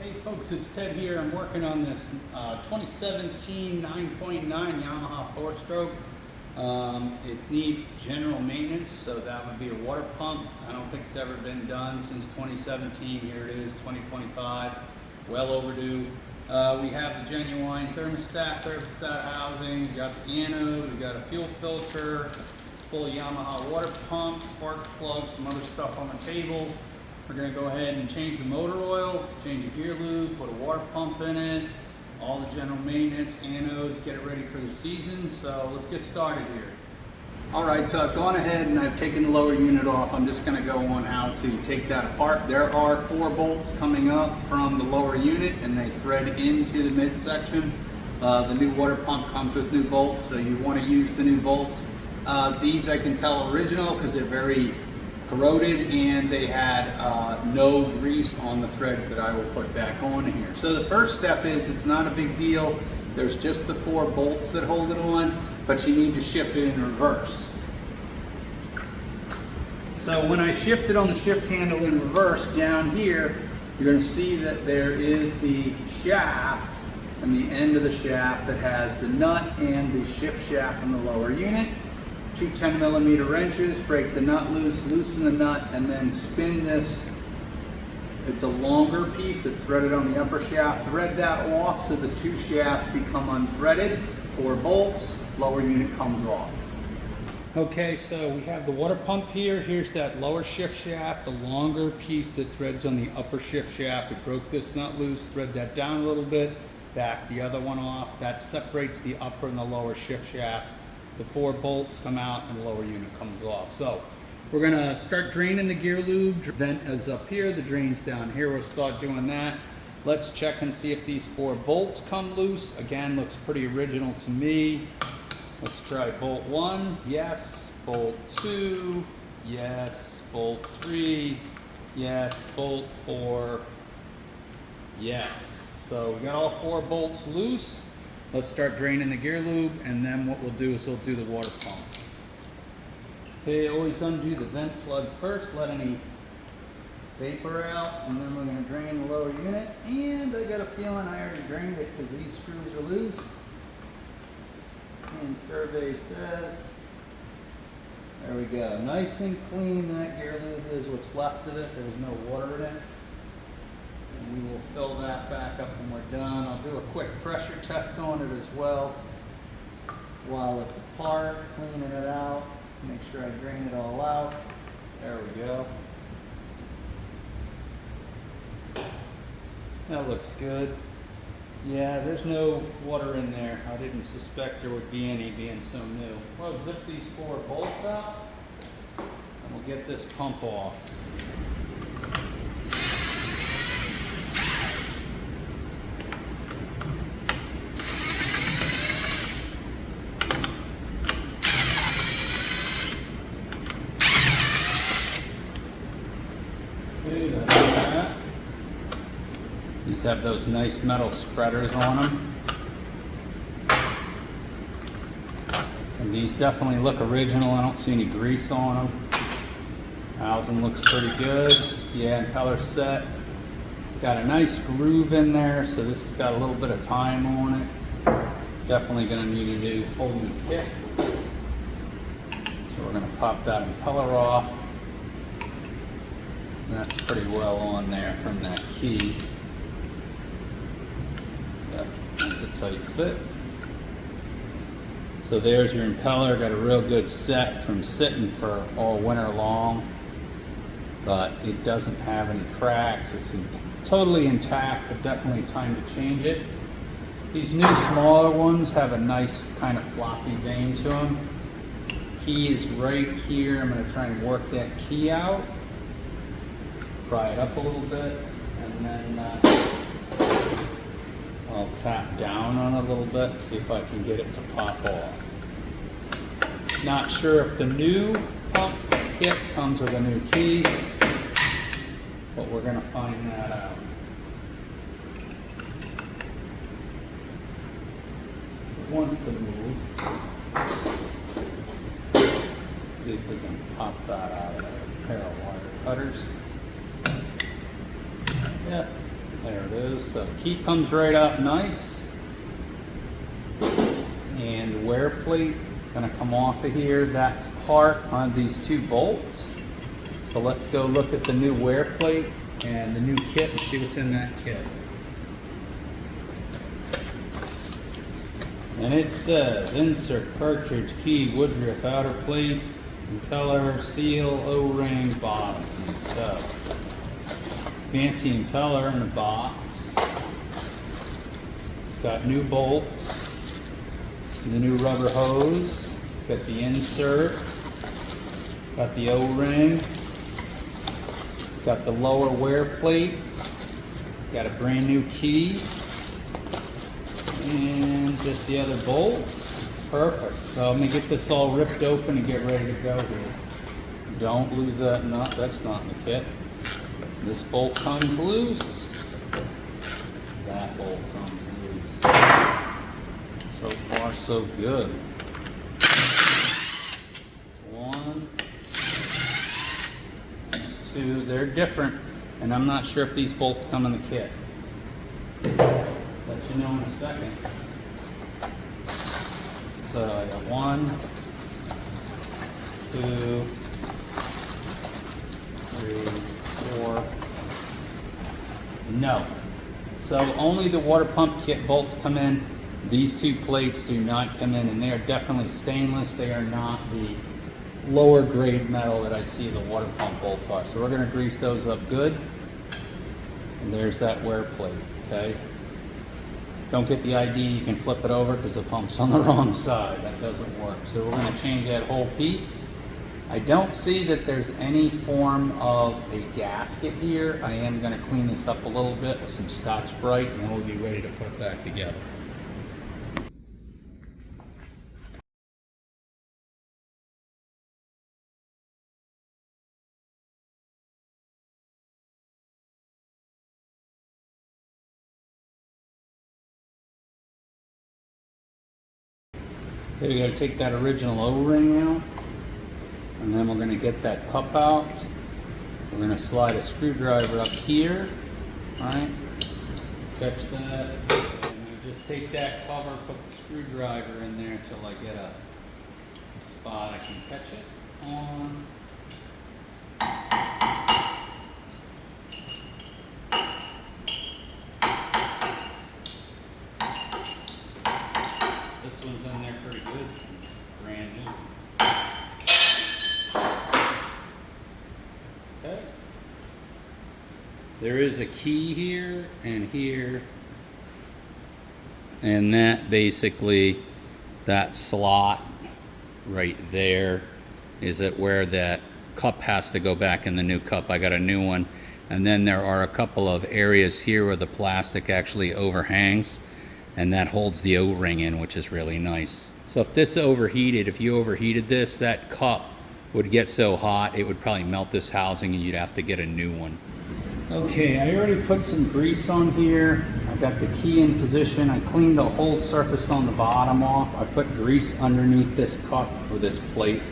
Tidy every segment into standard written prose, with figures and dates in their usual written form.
Hey folks, it's Ted here. I'm working on this 2017 9.9 Yamaha 4-stroke. It needs general maintenance, so that would be a water pump. I don't think it's ever been done since 2017. Here it is, 2025, well overdue. We have the genuine thermostat housing, we got the anode, we got a fuel filter, full Yamaha water pump, spark plug, some other stuff on the table. We're going to go ahead and change the motor oil, change the gear lube, put a water pump in it, all the general maintenance, anodes, get it ready for the season. So let's get started here. Alright, so I've gone ahead and I've taken the lower unit off. I'm just going to go on how to take that apart. There are 4 bolts coming up from the lower unit and they thread into the midsection. The new water pump comes with new bolts, so you want to use the new bolts. These I can tell original because they're very corroded and they had no grease on the threads that I will put back on here. So the first step is, it's not a big deal. There's just the 4 bolts that hold it on, but you need to shift it in reverse. So when I shift it on the shift handle in reverse down here, you're going to see that there is the shaft and the end of the shaft that has the nut and the shift shaft from the lower unit. 2 10mm wrenches, break the nut loose, loosen the nut, and then spin this. It's a longer piece, it's threaded on the upper shaft. Thread that off so the 2 shafts become unthreaded. 4 bolts, lower unit comes off. Okay, so we have the water pump here. Here's that lower shift shaft, the longer piece that threads on the upper shift shaft. We broke this nut loose, thread that down a little bit, back the other one off. That separates the upper and the lower shift shaft. The 4 bolts come out and the lower unit comes off. So we're gonna start draining the gear lube. Vent is up here, the drain's down here. We'll start doing that. Let's check and see if these 4 bolts come loose. Again, looks pretty original to me. Let's try bolt 1, yes. Bolt 2, yes. Bolt 3, yes. Bolt 4, yes. So we got all 4 bolts loose. Let's start draining the gear lube, and then what we'll do is we'll do the water pump. Okay, always undo the vent plug first, let any vapor out, and then we're going to drain the lower unit. And I got a feeling I already drained it because these screws are loose. And survey says, there we go, nice and clean that gear lube is. What's left of it, there's no water in it. And we will fill that back up when we're done. I'll do a quick pressure test on it as well while it's apart, cleaning it out. Make sure I drain it all out. There we go. That looks good. Yeah, there's no water in there. I didn't suspect there would be any, being so new. Well, zip these 4 bolts out and we'll get this pump off. These have those nice metal spreaders on them. And these definitely look original. I don't see any grease on them. Housing looks pretty good. Yeah, impeller set. Got a nice groove in there, so this has got a little bit of time on it. Definitely going to need a new full new kit. So we're going to pop that impeller off. That's pretty well on there from that key. Yep, that's a tight fit. So there's your impeller. Got a real good set from sitting for all winter long, but it doesn't have any cracks. It's totally intact, but definitely time to change it. These new smaller ones have a nice kind of floppy vein to them. Key is right here. I'm going to try and work that key out. Pry it up a little bit, and then I'll tap down on it a little bit, see if I can get it to pop off. Not sure if the new pump kit comes with a new key, but we're going to find that out. It wants to move. Let's see if we can pop that out of a pair of wire cutters. Yeah, There it is. So key comes right out nice. And wear plate gonna come off of here. That's part on these two bolts. So let's go look at the new wear plate and the new kit and see what's in that kit. And it says insert cartridge, key, woodruff, outer plate, impeller, seal, O-ring, bottom. So fancy impeller in the box. It's got new bolts, the new rubber hose, got the insert, got the O-ring, got the lower wear plate, got a brand new key, and just the other bolts. Perfect. So let me get this all ripped open and get ready to go here. Don't lose that nut, that's not in the kit. This bolt comes loose. That bolt comes loose. So far so good. One, two, they're different, and I'm not sure if these bolts come in the kit. Let you know in a second. So I got 1, 2, 3, 4. No. So only the water pump kit bolts come in. These two plates do not come in, and they are definitely stainless. They are not the lower grade metal that I see the water pump bolts are. So we're going to grease those up good. And there's that wear plate, okay? Don't get the ID, you can flip it over because the pump's on the wrong side. That doesn't work. So we're going to change that whole piece. I don't see that there's any form of a gasket here. I am going to clean this up a little bit with some Scotch-Brite, and then we'll be ready to put it back together. Okay, we got to take that original O-ring out, and then we're going to get that cup out. We're going to slide a screwdriver up here, right? Catch that, and then just take that cover, put the screwdriver in there until I get a spot I can catch it on. This one's in there pretty good. It's brand new. Okay. There is a key here and here. And that basically, that slot right there is it where that cup has to go back in the new cup. I got a new one. And then there are a couple of areas here where the plastic actually overhangs, and that holds the O-ring in, which is really nice. So if this overheated, if you overheated this, that cup would get so hot, it would probably melt this housing and you'd have to get a new one. Okay, I already put some grease on here. I got the key in position. I cleaned the whole surface on the bottom off. I put grease underneath this cup or this plate.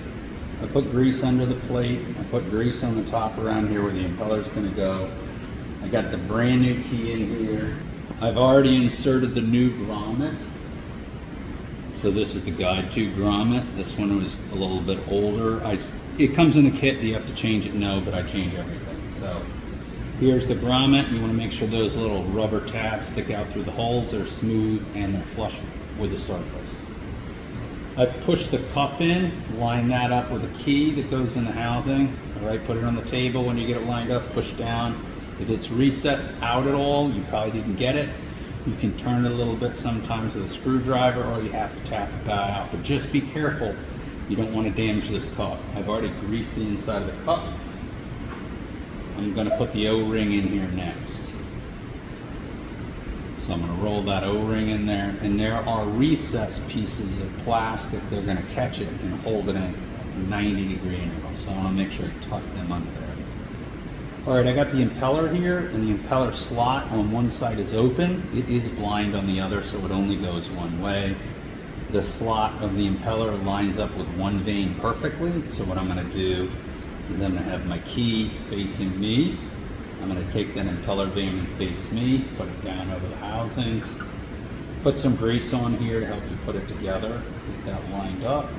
I put grease under the plate. I put grease on the top around here where the impeller's gonna go. I got the brand new key in here. I've already inserted the new grommet. So this is the guide to grommet. This one was a little bit older. It comes in the kit. Do you have to change it? No, but I change everything. So here's the grommet. You want to make sure those little rubber tabs stick out through the holes. They're smooth and they're flush with the surface. I push the cup in, line that up with a key that goes in the housing. All right, put it on the table. When you get it lined up, push down. If it's recessed out at all, you probably didn't get it. You can turn it a little bit sometimes with a screwdriver, or you have to tap it back out. But just be careful. You don't want to damage this cup. I've already greased the inside of the cup. I'm going to put the O-ring in here next. So I'm going to roll that O-ring in there, and there are recessed pieces of plastic. They're going to catch it and hold it in a 90-degree angle. So I want to make sure I tuck them under there. All right, I got the impeller here, and the impeller slot on one side is open. It is blind on the other, so it only goes one way. The slot of the impeller lines up with one vein perfectly. So what I'm going to do is I'm going to have my key facing me. I'm going to take that impeller vane and face me, put it down over the housings, put some grease on here to help you put it together, get that lined up.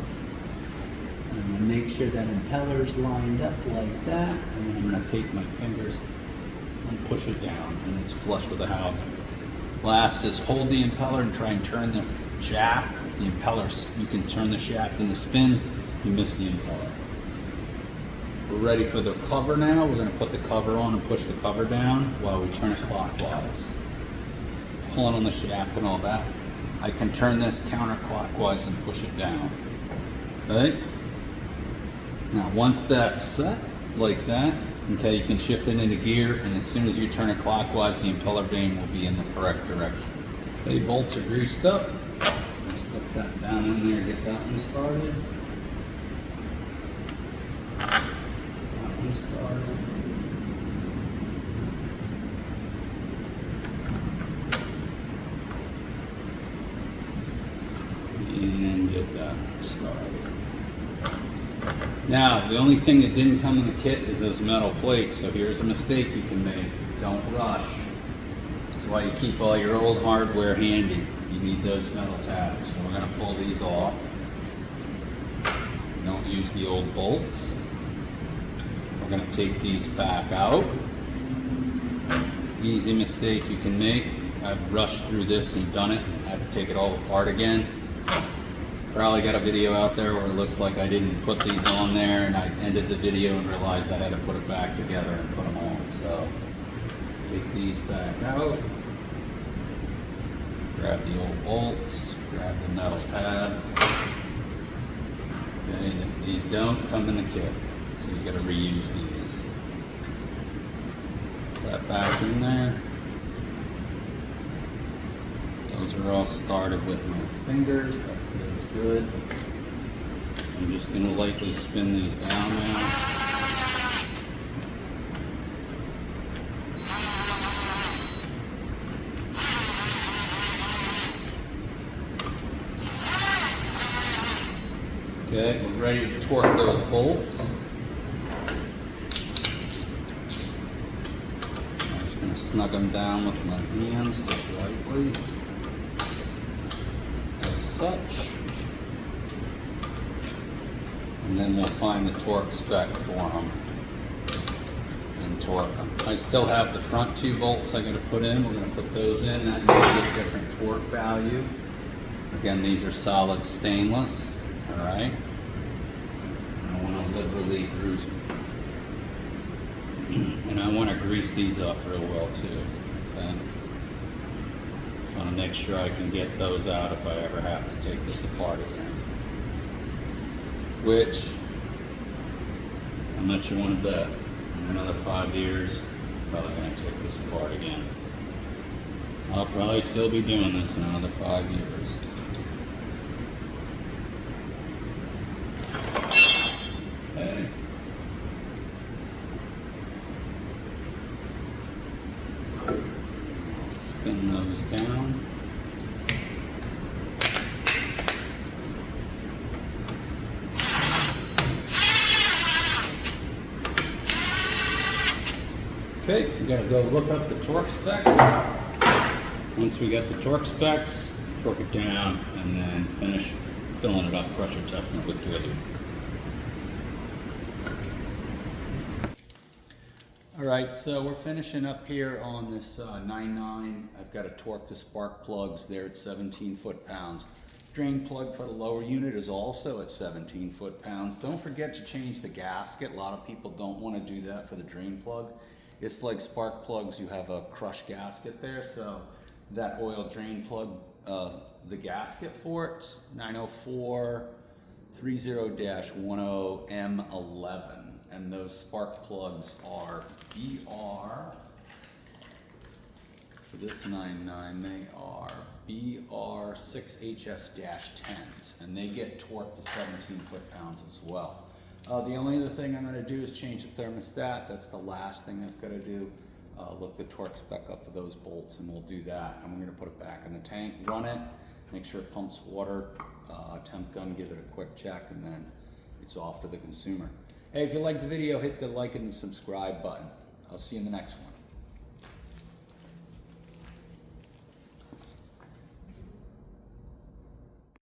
And make sure that impeller's lined up like that, and then I'm going to take my fingers and push it down, and it's flush with the housing. Last is hold the impeller and try and turn the shaft. If the impeller, you can turn the shaft in the spin, you miss the impeller. We're ready for the cover now. We're going to put the cover on and push the cover down while we turn it clockwise. Pulling on the shaft and all that. I can turn this counterclockwise and push it down. Right? Now once that's set, like that, okay, you can shift it into gear, and as soon as you turn it clockwise, the impeller vane will be in the correct direction. Okay, bolts are greased up. Slip that down in there, get that one started. And get that started. Now, the only thing that didn't come in the kit is those metal plates, so here's a mistake you can make. Don't rush. That's why you keep all your old hardware handy. You need those metal tabs. So we're going to pull these off. Don't use the old bolts. We're going to take these back out. Easy mistake you can make. I've rushed through this and done it and had to take it all apart again. Probably got a video out there where it looks like I didn't put these on there, and I ended the video and realized I had to put it back together and put them on. So take these back out. Grab the old bolts, grab the metal pad. Okay, these don't come in the kit, so you got to reuse these. Put that back in there. Those are all started with my fingers. That feels good. I'm just going to lightly spin these down now. Okay, we're ready to torque those bolts. I'm just going to snug them down with my hands just lightly. Such, and then we'll find the torque spec for them and torque them. I still have the front 2 bolts I'm going to put in. We're going to put those in. That may get a different torque value. Again, these are solid stainless. All right. I want to liberally grease them, and I want to grease these up real well too. Okay? I want to make sure I can get those out if I ever have to take this apart again. Which, how much you want to bet? In another 5 years, probably going to take this apart again. I'll probably still be doing this in another 5 years. Okay. Spin those down. Okay, we gotta go look up the torque specs. Once we get the torque specs, torque it down, and then finish filling it up, pressure testing it with lube. All right, so we're finishing up here on this 9.9. I've got to torque the spark plugs there at 17 foot-pounds. Drain plug for the lower unit is also at 17 foot-pounds. Don't forget to change the gasket. A lot of people don't want to do that for the drain plug. It's like spark plugs, you have a crushed gasket there, so that oil drain plug, the gasket for it's 904 30-10M11. And those spark plugs are BR, for this 9.9, they are BR6HS-10s, and they get torqued to 17 foot-pounds as well. The only other thing I'm going to do is change the thermostat. That's the last thing I've got to do. Look the torque spec up for those bolts, and we'll do that. And we're going to put it back in the tank, run it, make sure it pumps water, temp gun, give it a quick check, and then it's off to the consumer. Hey, if you liked the video, hit the like and subscribe button. I'll see you in the next one.